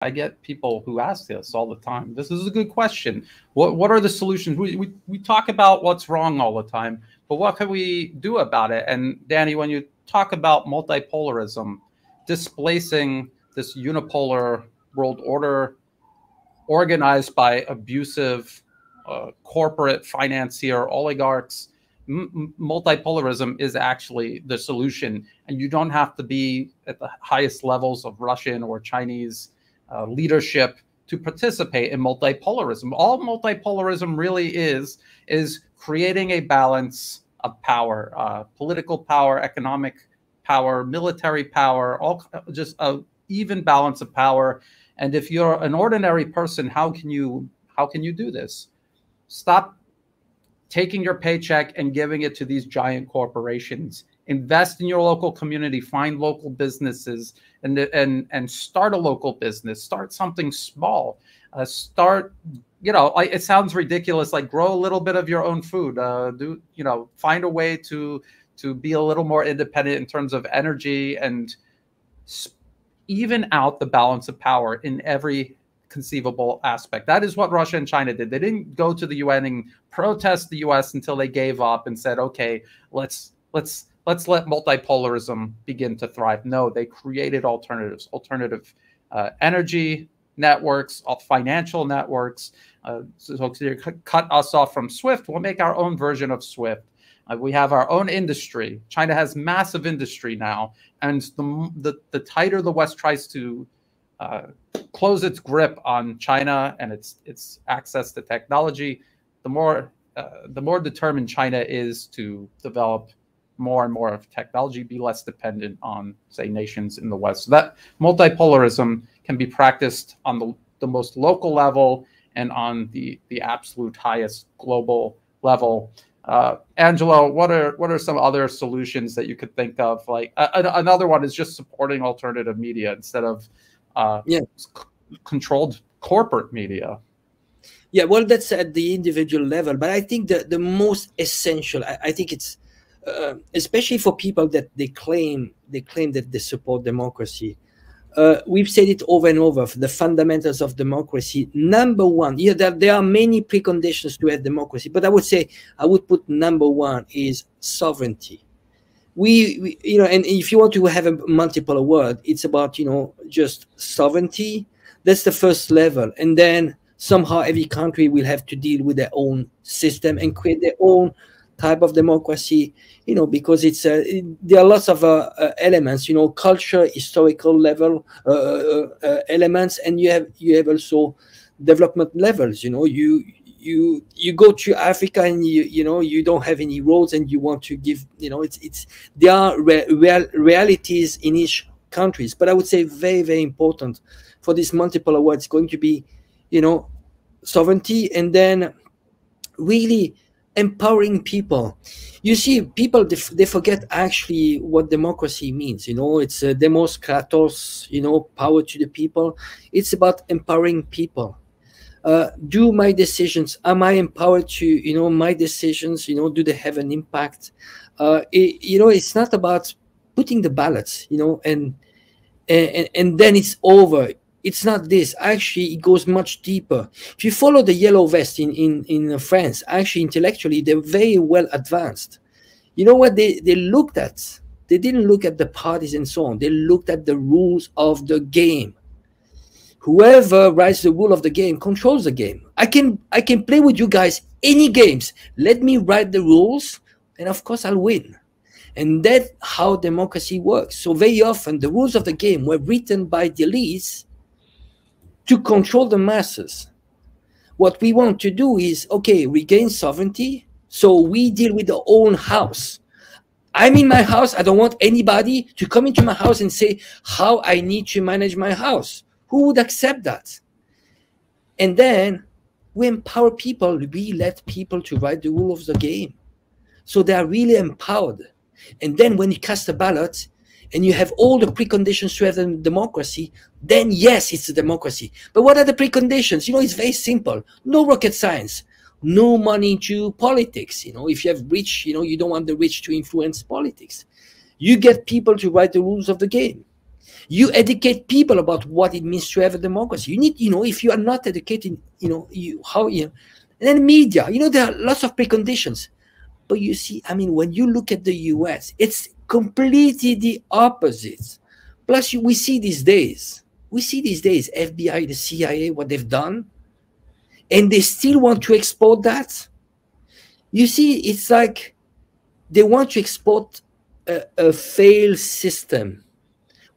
I get people who ask this all the time. This is a good question. What are the solutions? We talk about what's wrong all the time, but what can we do about it? And Danny, when you talk about multipolarism, displacing this unipolar world order organized by abusive corporate financier oligarchs, multipolarism is actually the solution. And you don't have to be at the highest levels of Russian or Chinese leadership to participate in multipolarism. All multipolarism really is creating a balance of power, political power, economic power, military power, all just an even balance of power. And if you're an ordinary person, how can you do this? Stop taking your paycheck and giving it to these giant corporations. Invest in your local community, find local businesses, and start a local business. Start something small. Start, it sounds ridiculous, like grow a little bit of your own food. Find a way to be a little more independent in terms of energy and even out the balance of power in every conceivable aspect. That is what Russia and China did. They didn't go to the UN and protest the US until they gave up and said, okay, let's let multipolarism begin to thrive. No, they created alternative energy networks, financial networks. So to cut us off from SWIFT, we'll make our own version of SWIFT. We have our own industry. China has massive industry now, and the tighter the West tries to close its grip on China and its access to technology, the more determined China is to develop more and more of technology, be less dependent on, say, nations in the West. So that multipolarism can be practiced on the most local level and on the absolute highest global level. Angelo, what are some other solutions that you could think of? Like another one is just supporting alternative media instead of controlled corporate media. Yeah, well, that's at the individual level, but I think the most essential, I think it's especially for people that they claim that they support democracy. We've said it over and over, the fundamentals of democracy. Number one, there are many preconditions to have democracy, but I would put number one is sovereignty. And if you want to have a multipolar world, it's about, just sovereignty. That's the first level. And then somehow every country will have to deal with their own system and create their own type of democracy, because there are lots of elements, culture, historical level elements, and you have also development levels. You go to Africa and you don't have any roads and you want to give, there are realities in each countries. But I would say very, very important for this multipolar world, it's going to be, sovereignty, and then really empowering people. You see, people, they forget actually what democracy means. It's demos kratos, power to the people. It's about empowering people. Do my decisions, am I empowered to, my decisions, do they have an impact? It's not about putting the ballots, and then it's over. It's not this. Actually, it goes much deeper. If you follow the yellow vest in France, actually, intellectually, they're very well advanced. You know what they looked at? They didn't look at the parties and so on. They looked at the rules of the game. Whoever writes the rule of the game controls the game. I can play with you guys any games. Let me write the rules, and of course, I'll win. And that's how democracy works. So very often, the rules of the game were written by the elites to control the masses. What we want to do is, okay, regain sovereignty, so we deal with our own house. I'm in my house. I don't want anybody to come into my house and say how I need to manage my house. Who would accept that? And then we empower people. We let people to write the rules of the game. So they are really empowered. And then when you cast a ballot, and you have all the preconditions to have a democracy, then yes, it's a democracy. But what are the preconditions? It's very simple. No rocket science. No money into politics. If you have rich, you don't want the rich to influence politics. You get people to write the rules of the game. You educate people about what it means to have a democracy. You need, if you are not educated, and then media, there are lots of preconditions. But you see, I mean, when you look at the US, it's completely the opposite. Plus, we see these days, FBI, the CIA, what they've done, and they still want to export that. You see, it's like they want to export a failed system.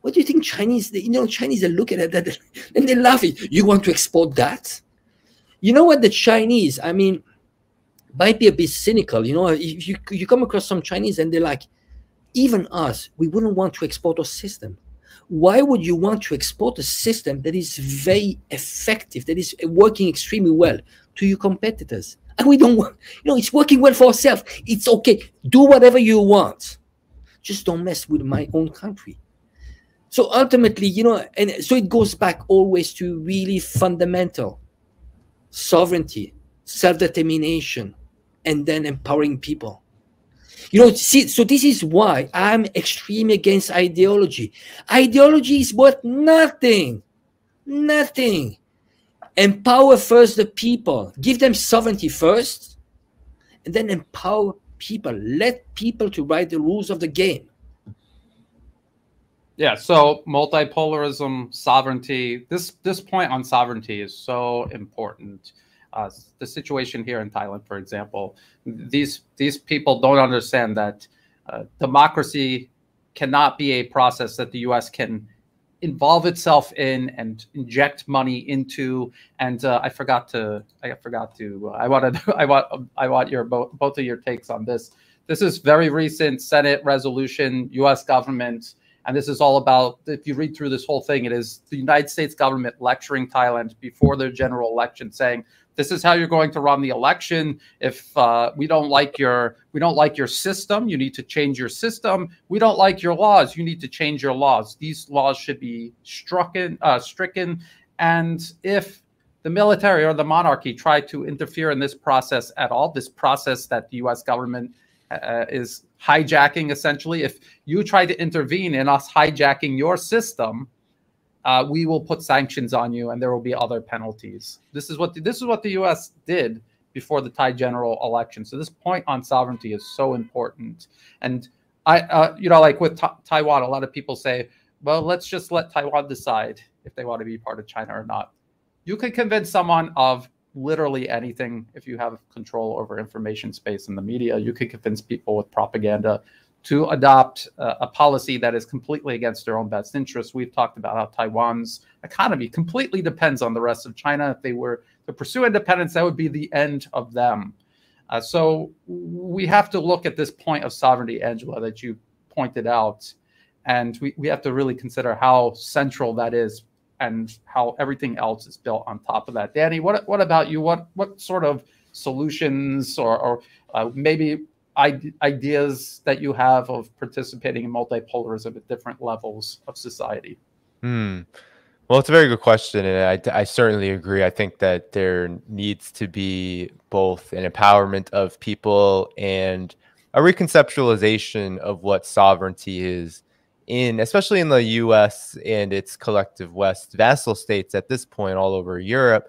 What do you think Chinese, Chinese, they look at that and they laugh. You want to export that? You know what, the Chinese, I mean, might be a bit cynical. If you come across some Chinese and they're like, even us, we wouldn't want to export a system. Why would you want to export a system that is very effective, that is working extremely well to your competitors? And we don't want, it's working well for ourselves. It's okay. Do whatever you want. Just don't mess with my own country. So ultimately, and so it goes back always to really fundamental sovereignty, self-determination, and then empowering people. See, so this is why I'm extremely against ideology. Ideology is worth nothing. Nothing. Empower first the people. Give them sovereignty first, and then empower people. Let people to write the rules of the game. Yeah, so multipolarism, sovereignty, this point on sovereignty is so important. The situation here in Thailand, for example, these people don't understand that democracy cannot be a process that the U.S. can involve itself in and inject money into. And I want your both of your takes on this. This is very recent Senate resolution, U.S. government. And this is all about, if you read through this whole thing, it is the United States government lecturing Thailand before their general election, saying, this is how you're going to run the election. If we don't like your system, you need to change your system. We don't like your laws, you need to change your laws. These laws should be stricken. And if the military or the monarchy try to interfere in this process at all, this process that the U.S. government is hijacking, essentially, if you try to intervene in us hijacking your system, we will put sanctions on you, and there will be other penalties. This is what the U.S. did before the Thai general election. So this point on sovereignty is so important. And like with Taiwan, a lot of people say, well, let's just let Taiwan decide if they want to be part of China or not. You can convince someone of literally anything if you have control over information space in the media. You could convince people with propaganda to adopt a policy that is completely against their own best interests. We've talked about how Taiwan's economy completely depends on the rest of China. If they were to pursue independence, that would be the end of them. So we have to look at this point of sovereignty, Angela, that you pointed out, and we have to really consider how central that is and how everything else is built on top of that. Danny, what about you? What sort of solutions or maybe ideas that you have of participating in multipolarism at different levels of society? Well, it's a very good question, and I certainly agree. I think that there needs to be both an empowerment of people and a reconceptualization of what sovereignty is, especially in the U.S. and its collective West vassal states at this point all over Europe,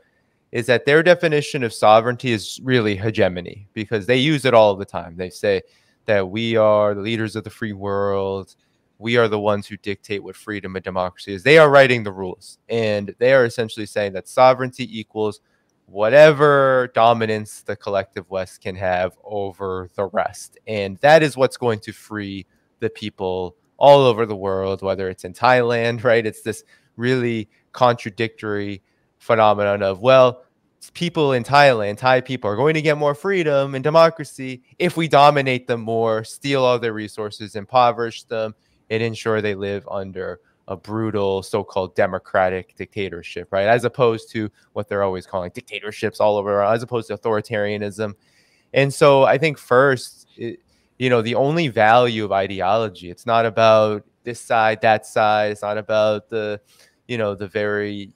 is that their definition of sovereignty is really hegemony, because they use it all the time. They say that we are the leaders of the free world. We are the ones who dictate what freedom and democracy is. They are writing the rules, and they are essentially saying that sovereignty equals whatever dominance the collective West can have over the rest. And that is what's going to free the people all over the world, whether it's in Thailand, right? It's this really contradictory phenomenon of, well, people in Thailand, Thai people are going to get more freedom and democracy if we dominate them more, steal all their resources, impoverish them, and ensure they live under a brutal so-called democratic dictatorship, right? As opposed to what they're always calling dictatorships all over, as opposed to authoritarianism. And so I think first, the only value of ideology, it's not about this side, that side. It's not about the very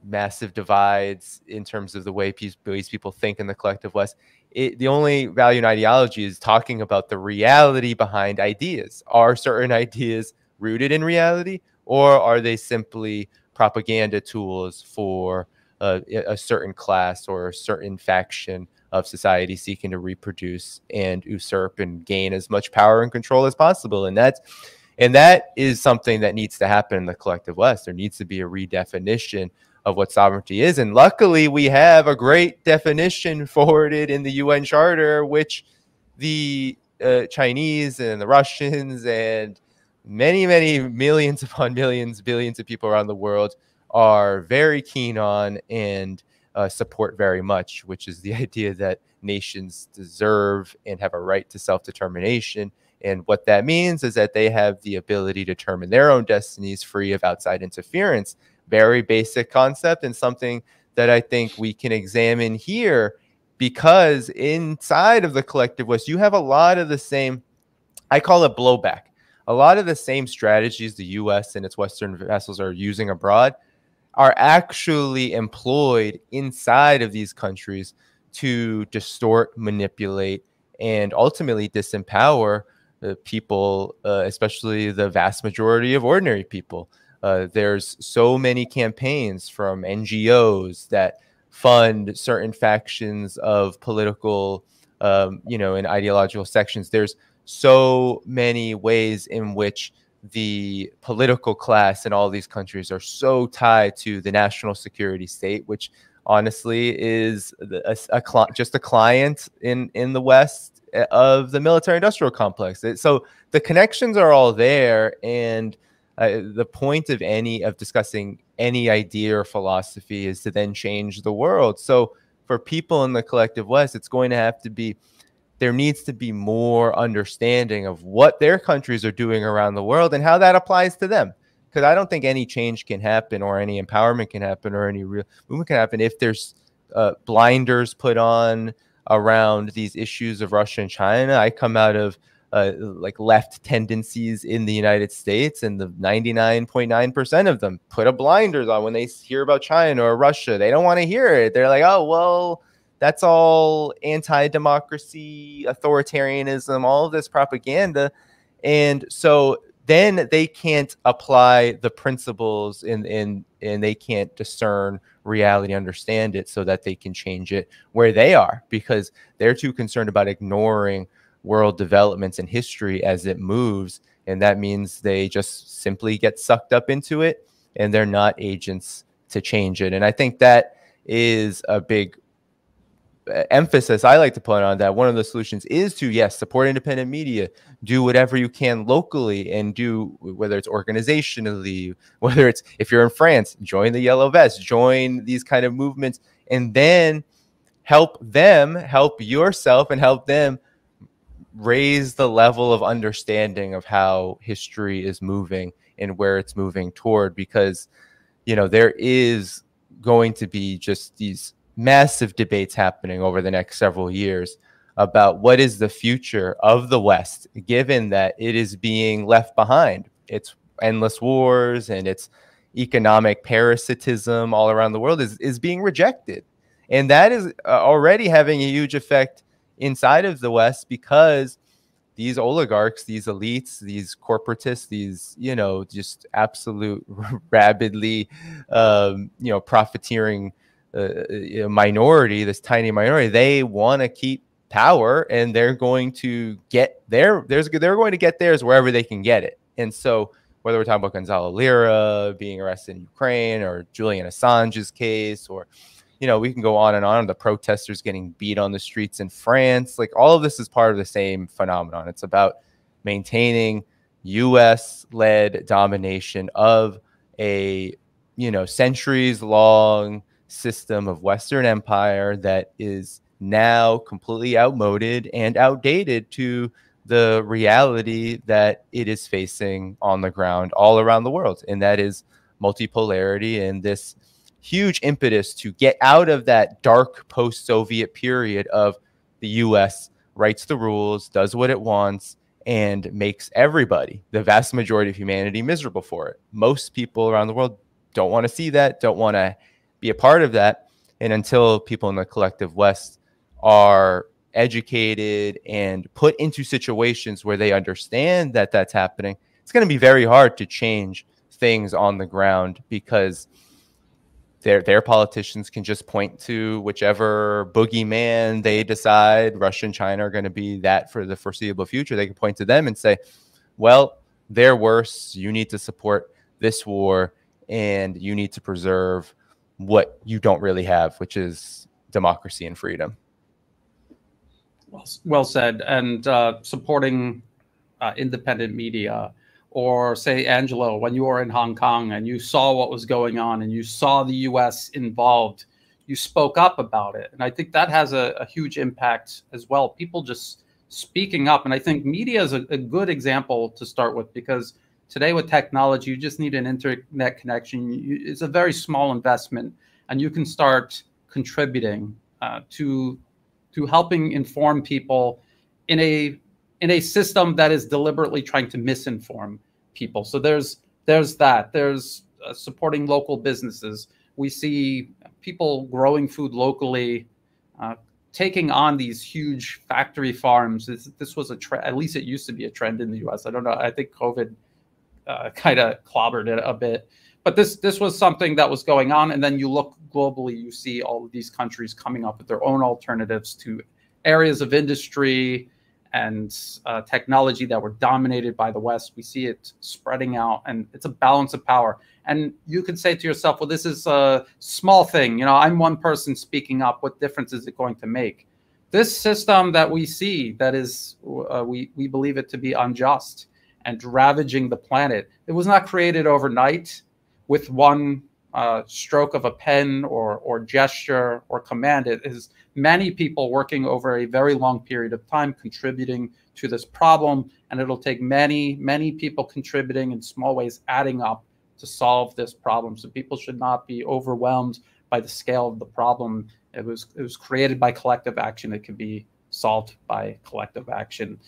massive divides in terms of the way people think in the collective West. The only value in ideology is talking about the reality behind ideas. Are certain ideas rooted in reality, or are they simply propaganda tools for a certain class or a certain faction of society seeking to reproduce and usurp and gain as much power and control as possible? And that is something that needs to happen in the collective West. There needs to be a redefinition of what sovereignty is. And luckily, we have a great definition forwarded in the UN Charter, which the Chinese and the Russians and many, many millions upon millions, billions of people around the world are very keen on and support very much, which is the idea that nations deserve and have a right to self-determination. And what that means is that they have the ability to determine their own destinies free of outside interference. Very basic concept, and something that I think we can examine here, because inside of the collective West, you have a lot of the same, I call it blowback, a lot of the same strategies the US and its Western vassals are using abroad are actually employed inside of these countries to distort, manipulate, and ultimately disempower people, especially the vast majority of ordinary people. There's so many campaigns from NGOs that fund certain factions of political, and ideological sections. There's so many ways in which the political class in all these countries are so tied to the national security state, which honestly is just a client in the West of the military-industrial complex. So the connections are all there, and the point of discussing any idea or philosophy is to then change the world. So for people in the collective West, it's going to have to be, there needs to be more understanding of what their countries are doing around the world and how that applies to them. Because I don't think any change can happen, or any empowerment can happen, or any real movement can happen if there's blinders put on around these issues of Russia and China. I come out of like left tendencies in the United States, and the 99.9% of them put a blinders on when they hear about China or Russia. They don't want to hear it. They're like, oh, well, that's all anti-democracy, authoritarianism, all of this propaganda. And so then they can't apply the principles and they can't discern reality, understand it, so that they can change it where they are, because they're too concerned about ignoring world developments and history as it moves. And that means they just simply get sucked up into it, and they're not agents to change it. And I think that is a big emphasis I like to put on that. One of the solutions is to, yes, support independent media, do whatever you can locally, and do, whether it's organizationally, whether it's, if you're in France, join the Yellow Vest, join these kind of movements, and then help them, help yourself, and help them raise the level of understanding of how history is moving and where it's moving toward. Because, there is going to be just these massive debates happening over the next several years about what is the future of the West, given that it is being left behind. Its endless wars and its economic parasitism all around the world is being rejected. And that is already having a huge effect inside of the West, because these oligarchs, these elites, these corporatists, these, just absolute rabidly, profiteering minority, this tiny minority, they want to keep power, and they're going to get they're going to get theirs wherever they can get it. And so whether we're talking about Gonzalo Lira being arrested in Ukraine, or Julian Assange's case, or we can go on and on, the protesters getting beat on the streets in France, like all of this is part of the same phenomenon. It's about maintaining US-led domination of a centuries long system of Western empire that is now completely outmoded and outdated to the reality that it is facing on the ground all around the world. And that is multipolarity, and this huge impetus to get out of that dark post-Soviet period of the US writes the rules, does what it wants, and makes everybody, the vast majority of humanity, miserable for it. Most people around the world don't want to see that, don't want to be a part of that. And until people in the collective West are educated and put into situations where they understand that that's happening, it's going to be very hard to change things on the ground, because their politicians can just point to whichever boogeyman they decide Russia and China are going to be that for the foreseeable future. They can point to them and say, well, they're worse. You need to support this war, and you need to preserve what you don't really have, which is democracy and freedom. Well said. And supporting independent media, or say, Angelo, when you were in Hong Kong and you saw what was going on and you saw the US involved, you spoke up about it. And I think that has a huge impact as well. People just speaking up. And I think media is a good example to start with, because today with technology, you just need an internet connection. It's a very small investment, and you can start contributing to helping inform people in a system that is deliberately trying to misinform people. So there's that. There's supporting local businesses. We see people growing food locally, taking on these huge factory farms. This was a trend. At least it used to be a trend in the US. I don't know. I think COVID kind of clobbered it a bit. But this was something that was going on. And then you look globally, you see all of these countries coming up with their own alternatives to areas of industry and technology that were dominated by the West. We see it spreading out, and it's a balance of power. And you can say to yourself, well, this is a small thing. You know, I'm one person speaking up. What difference is it going to make? This system that we see, that is, we believe it to be unjust and ravaging the planet, it was not created overnight with one stroke of a pen or gesture or command. It is many people working over a very long period of time contributing to this problem, and it'll take many, many people contributing in small ways, adding up to solve this problem. So people should not be overwhelmed by the scale of the problem. It was created by collective action. It can be solved by collective action.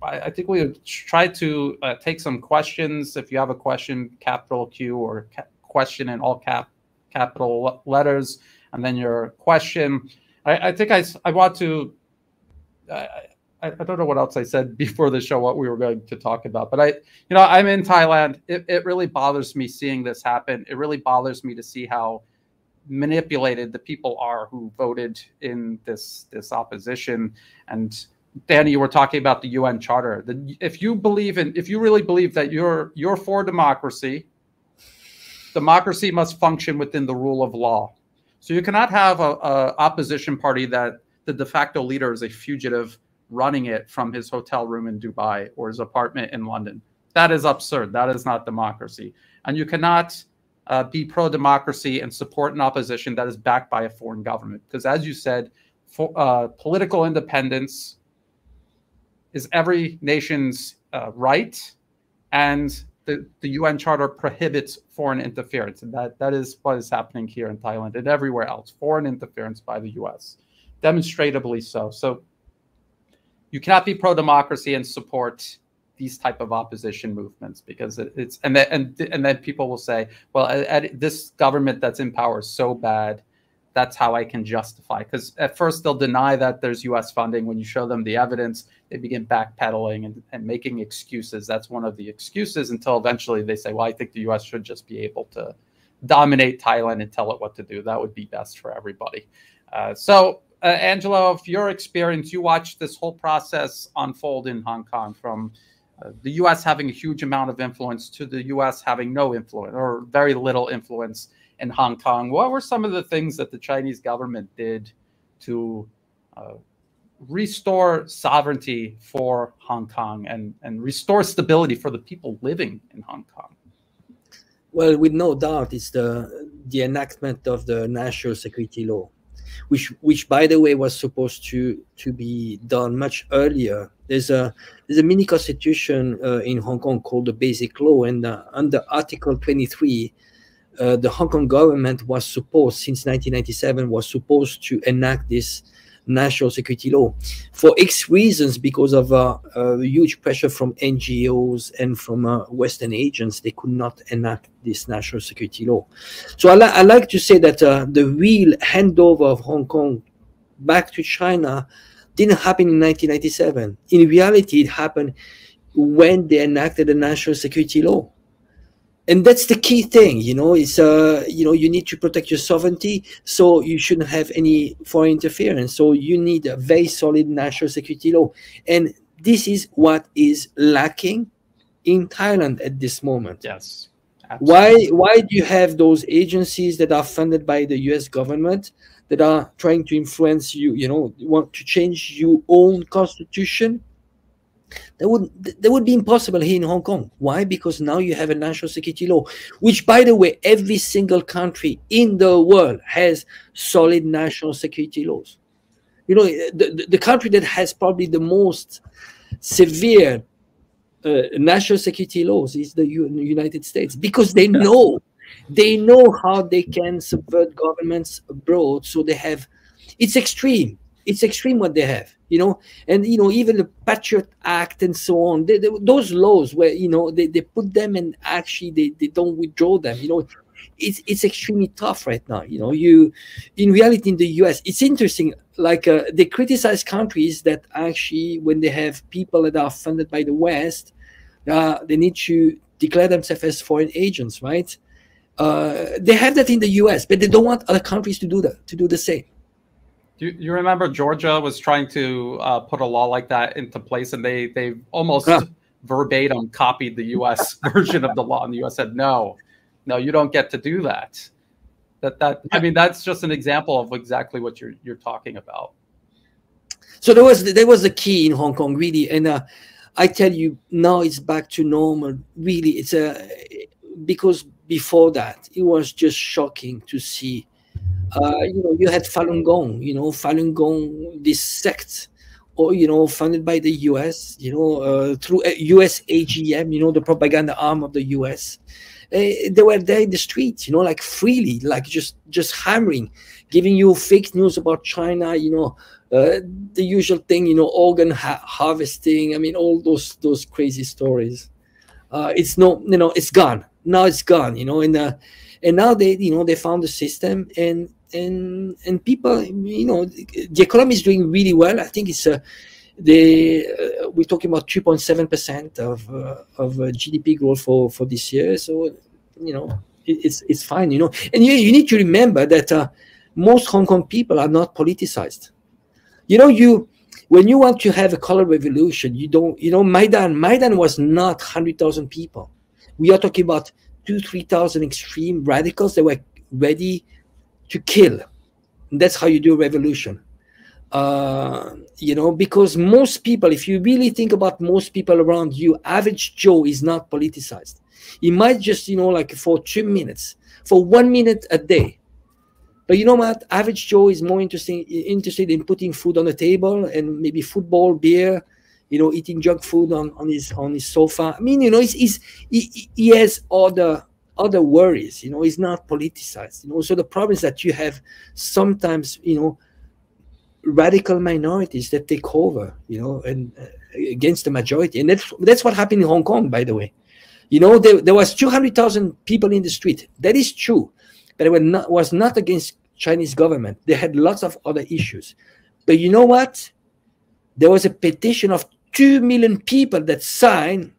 I think we would try to take some questions. If you have a question, capital Q, or question in all capital letters, and then your question. I think I want to, I don't know what else I said before the show, what we were going to talk about, but I'm in Thailand. It really bothers me seeing this happen. It really bothers me to see how manipulated the people are who voted in this opposition. And Danny, you were talking about the UN Charter. If you really believe that you're for democracy, democracy must function within the rule of law. So you cannot have a opposition party that the de facto leader is a fugitive running it from his hotel room in Dubai or his apartment in London. That is absurd. That is not democracy. And you cannot be pro-democracy and support an opposition that is backed by a foreign government. Because as you said, political independence is every nation's right, and the UN Charter prohibits foreign interference. And that is what is happening here in Thailand and everywhere else, foreign interference by the US, demonstrably so. So you cannot be pro-democracy and support these type of opposition movements, because and then people will say, well, this government that's in power is so bad, that's how I can justify. Because at first they'll deny that there's US funding. When you show them the evidence, they begin backpedaling and making excuses. That's one of the excuses, until eventually they say, well, I think the US should just be able to dominate Thailand and tell it what to do. That would be best for everybody. Angelo, of your experience, you watched this whole process unfold in Hong Kong, from the US having a huge amount of influence to the US having no influence or very little influence in Hong Kong. What were some of the things that the Chinese government did to restore sovereignty for Hong Kong and restore stability for the people living in Hong Kong? Well, with no doubt, it's the enactment of the national security law, which by the way was supposed to be done much earlier. There's a mini constitution in Hong Kong called the Basic Law, and under Article 23, the Hong Kong government was supposed, since 1997, was supposed to enact this national security law for X reasons. Because of huge pressure from NGOs and from Western agents, they could not enact this national security law. So I like to say that the real handover of Hong Kong back to China didn't happen in 1997. In reality, it happened when they enacted the national security law. And that's the key thing, you know, is you need to protect your sovereignty, so you shouldn't have any foreign interference. So you need a very solid national security law, and this is what is lacking in Thailand at this moment. Yes. Absolutely. Why do you have those agencies that are funded by the US government that are trying to influence you, you know, want to change your own constitution? That would be impossible here in Hong Kong. Why? Because now you have a national security law, which, by the way, every single country in the world has solid national security laws. You know, the country that has probably the most severe national security laws is the United States, because they know how they can subvert governments abroad. So they have, it's extreme what they have, you know. And you know, even the Patriot Act and so on, those laws where, you know, they put them and actually they don't withdraw them, you know. It's extremely tough right now, you know. In reality, in the US, it's interesting, like they criticize countries that actually, when they have people that are funded by the West, they need to declare themselves as foreign agents, right? They have that in the US, but they don't want other countries to do that, to do the same. You remember Georgia was trying to put a law like that into place, and they almost verbatim copied the US version of the law, and the US said, no, you don't get to do that. I mean, that's just an example of exactly what you're talking about. So there was the key in Hong Kong, really, and I tell you, now it's back to normal. Really, it's because before that it was just shocking to see. You know, you had Falun Gong, you know, Falun Gong, this sect, or, you know, funded by the US, you know, through US AGM, you know, the propaganda arm of the US. They were there in the streets, you know, like freely, like just hammering, giving you fake news about China, you know, the usual thing, you know, organ harvesting. I mean, all those crazy stories. It's no, you know, it's gone. Now it's gone, you know, and now they, you know, they found the system, and people, you know, the economy is doing really well. I think it's we're talking about 3.7% of GDP growth for this year. So, you know, it's fine, you know. And you need to remember that most Hong Kong people are not politicized. You know, when you want to have a color revolution, you don't, you know, Maidan was not 100,000 people. We are talking about 2,000-3,000 extreme radicals that were ready to kill. And that's how you do a revolution. You know, because most people, if you really think about most people around you, average Joe is not politicized. He might just, you know, like for 2 minutes, for 1 minute a day. But you know what? Average Joe is more interested in putting food on the table, and maybe football, beer, you know, eating junk food on his sofa. I mean, you know, he has other worries. You know, he's not politicized. You know, so the problem is that you have sometimes, you know, radical minorities that take over, you know, and against the majority, and that's what happened in Hong Kong, by the way. You know, there was 200,000 people in the street. That is true, but it was not against Chinese government. They had lots of other issues. But you know what? There was a petition of 2 million people that signed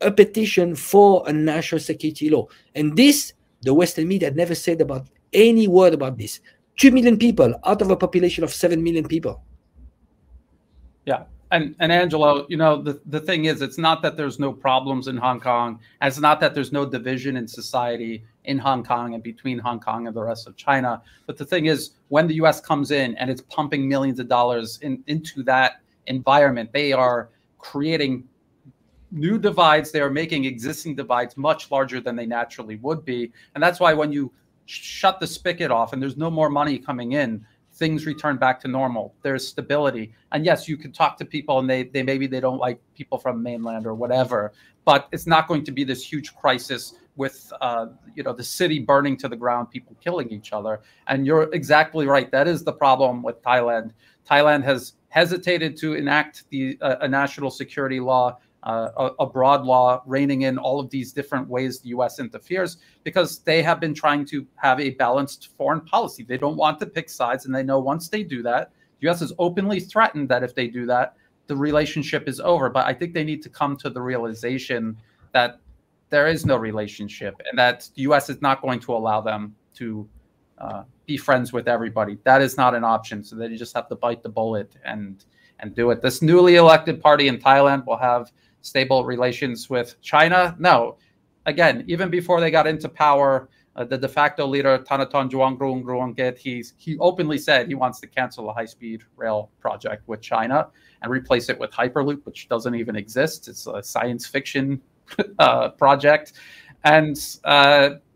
a petition for a national security law. And this, the Western media never said about any word about this. 2 million people out of a population of 7 million people. Yeah. And Angelo, you know, the thing is, it's not that there's no problems in Hong Kong. And it's not that there's no division in society in Hong Kong and between Hong Kong and the rest of China. But the thing is, when the US comes in and it's pumping millions of dollars into that environment, they are creating new divides. They are making existing divides much larger than they naturally would be. And that's why when you shut the spigot off and there's no more money coming in, things return back to normal. There's stability. And yes, you can talk to people and they maybe they don't like people from mainland or whatever, but it's not going to be this huge crisis with you know, the city burning to the ground, people killing each other. And you're exactly right. That is the problem with Thailand. Thailand has hesitated to enact a national security law, a broad law reining in all of these different ways the U.S. interferes, because they have been trying to have a balanced foreign policy. They don't want to pick sides, and they know once they do that, the U.S. has openly threatened that if they do that, the relationship is over. But I think they need to come to the realization that there is no relationship, and that the U.S. is not going to allow them to be friends with everybody. That is not an option. So they just have to bite the bullet and do it. This newly elected party in Thailand will have stable relations with China. No, again, even before they got into power, the de facto leader Thanathorn Juangroongruangkit, he openly said he wants to cancel the high-speed rail project with China and replace it with Hyperloop, which doesn't even exist. It's a science fiction project. And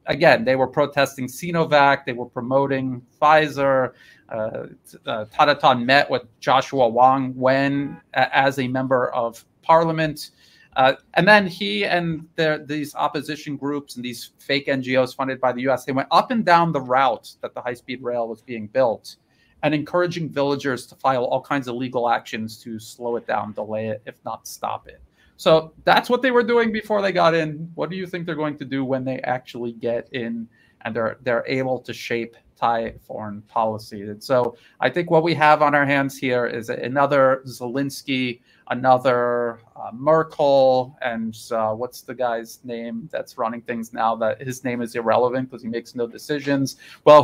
again, they were protesting Sinovac. They were promoting Pfizer. Thanathorn met with Joshua Wong Wen as a member of parliament. And then he and these opposition groups and these fake NGOs funded by the U.S., they went up and down the route that the high-speed rail was being built and encouraging villagers to file all kinds of legal actions to slow it down, delay it, if not stop it. So that's what they were doing before they got in. What do you think they're going to do when they actually get in and they're able to shape Thai foreign policy? And so I think what we have on our hands here is another Zelensky, another Merkel, and what's the guy's name that's running things now? That his name is irrelevant because he makes no decisions. Well,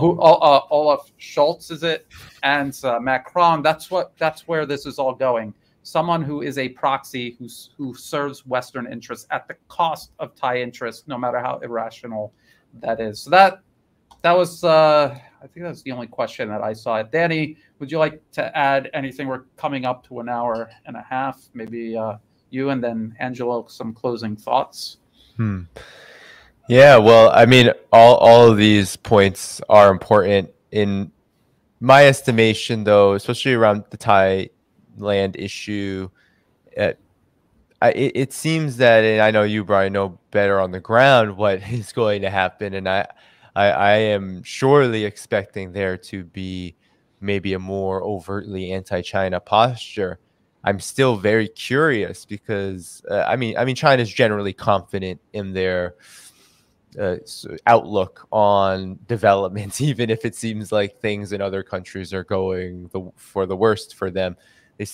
Olaf Scholz is it, and Macron. That's where this is all going. Someone who is a proxy who serves Western interests at the cost of Thai interests, no matter how irrational that is. So that was I think that's the only question that I saw. Danny, would you like to add anything? We're coming up to an hour and a half. Maybe you and then Angelo, some closing thoughts. Yeah, well, I mean, all of these points are important in my estimation, though, especially around the Thailand issue. It seems that, and I know you, Brian, know better on the ground what is going to happen, and I am surely expecting there to be maybe a more overtly anti-China posture. I'm still very curious because I mean, China is generally confident in their outlook on developments, even if it seems like things in other countries are going for the worst for them.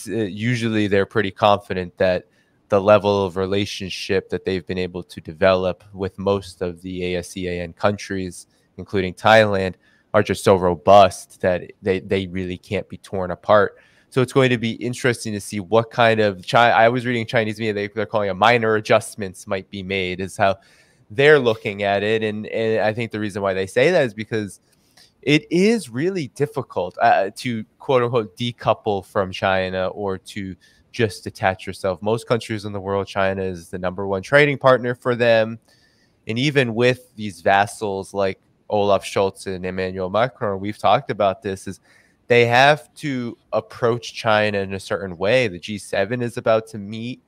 Usually they're pretty confident that the level of relationship that they've been able to develop with most of the ASEAN countries, including Thailand, are just so robust that they really can't be torn apart. So it's going to be interesting to see what kind of I was reading Chinese media, they're calling it minor adjustments might be made, is how they're looking at it. And I think the reason why they say that is because it is really difficult to quote unquote decouple from China or to just detach yourself. Most countries in the world, China is the #1 trading partner for them. And even with these vassals like Olaf Scholz and Emmanuel Macron, we've talked about this, is they have to approach China in a certain way. The G7 is about to meet,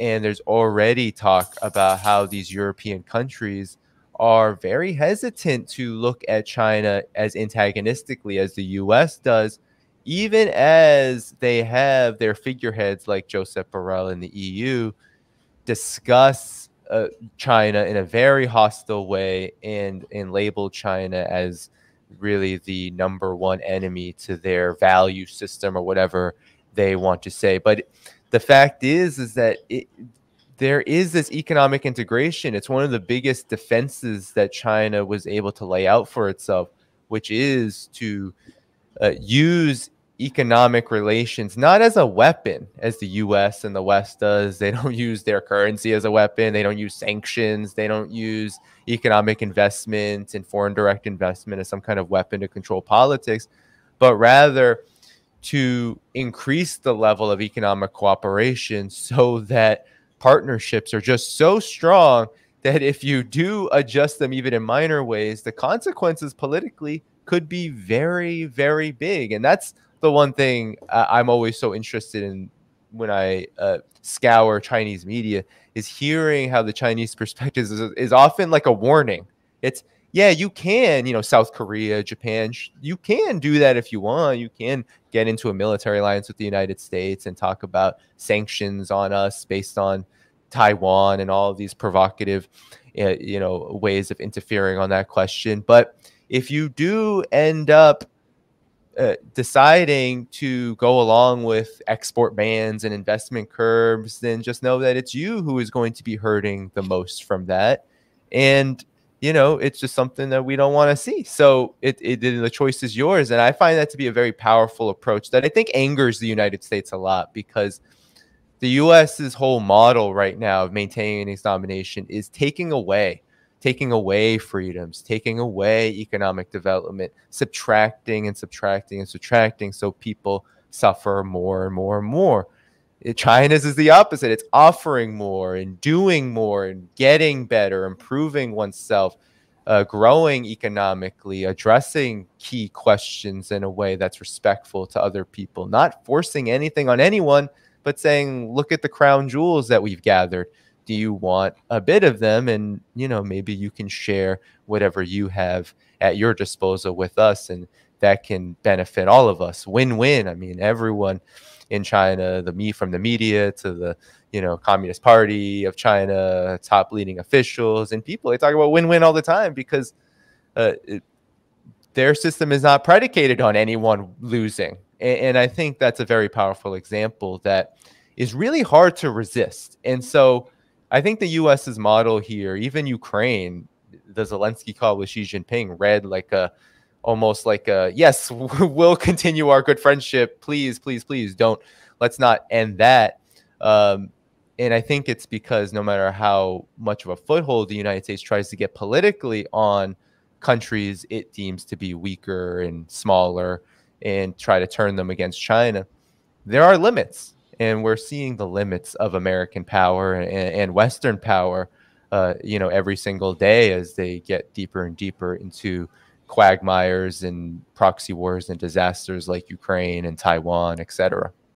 and there's already talk about how these European countries are very hesitant to look at China as antagonistically as the US does, even as they have their figureheads like Josep Borrell in the EU discuss China in a very hostile way and label China as really the #1 enemy to their value system or whatever they want to say. But the fact is that there is this economic integration. It's one of the biggest defenses that China was able to lay out for itself, which is to use economic relations not as a weapon as the US and the West does. They don't use their currency as a weapon. They don't use sanctions. They don't use economic investment and foreign direct investment as some kind of weapon to control politics, but rather to increase the level of economic cooperation so that partnerships are just so strong that if you do adjust them even in minor ways, the consequences politically could be very, very big. And that's the one thing I'm always so interested in when I scour Chinese media, is hearing how the Chinese perspective is often like a warning. It's, yeah, you can, South Korea, Japan, you can do that if you want. You can get into a military alliance with the United States and talk about sanctions on us based on Taiwan and all of these provocative, ways of interfering on that question. But if you do end up deciding to go along with export bans and investment curbs, then just know that it's you who is going to be hurting the most from that. And it's just something that we don't want to see. So the choice is yours. And I find that to be a very powerful approach that I think angers the United States a lot, because the US's whole model right now of maintaining its domination is taking away freedoms, taking away economic development, subtracting and subtracting and subtracting, so people suffer more and more and more. China's is the opposite. It's offering more and doing more and getting better, improving oneself, growing economically, addressing key questions in a way that's respectful to other people, not forcing anything on anyone, but saying, look at the crown jewels that we've gathered. Do you want a bit of them? And, maybe you can share whatever you have at your disposal with us, and that can benefit all of us. Win-win. I mean, everyone in China, from the media to the, Communist Party of China, top leading officials and people, they talk about win-win all the time, because their system is not predicated on anyone losing. And I think that's a very powerful example that is really hard to resist. And so I think the US's model here, even Ukraine, the Zelensky call with Xi Jinping read almost like a, yes, we'll continue our good friendship. Please, please, please let's not end that. And I think it's because no matter how much of a foothold the United States tries to get politically on countries it deems to be weaker and smaller and try to turn them against China, there are limits. And we're seeing the limits of American power and Western power, every single day as they get deeper and deeper into quagmires and proxy wars and disasters like Ukraine and Taiwan, etc.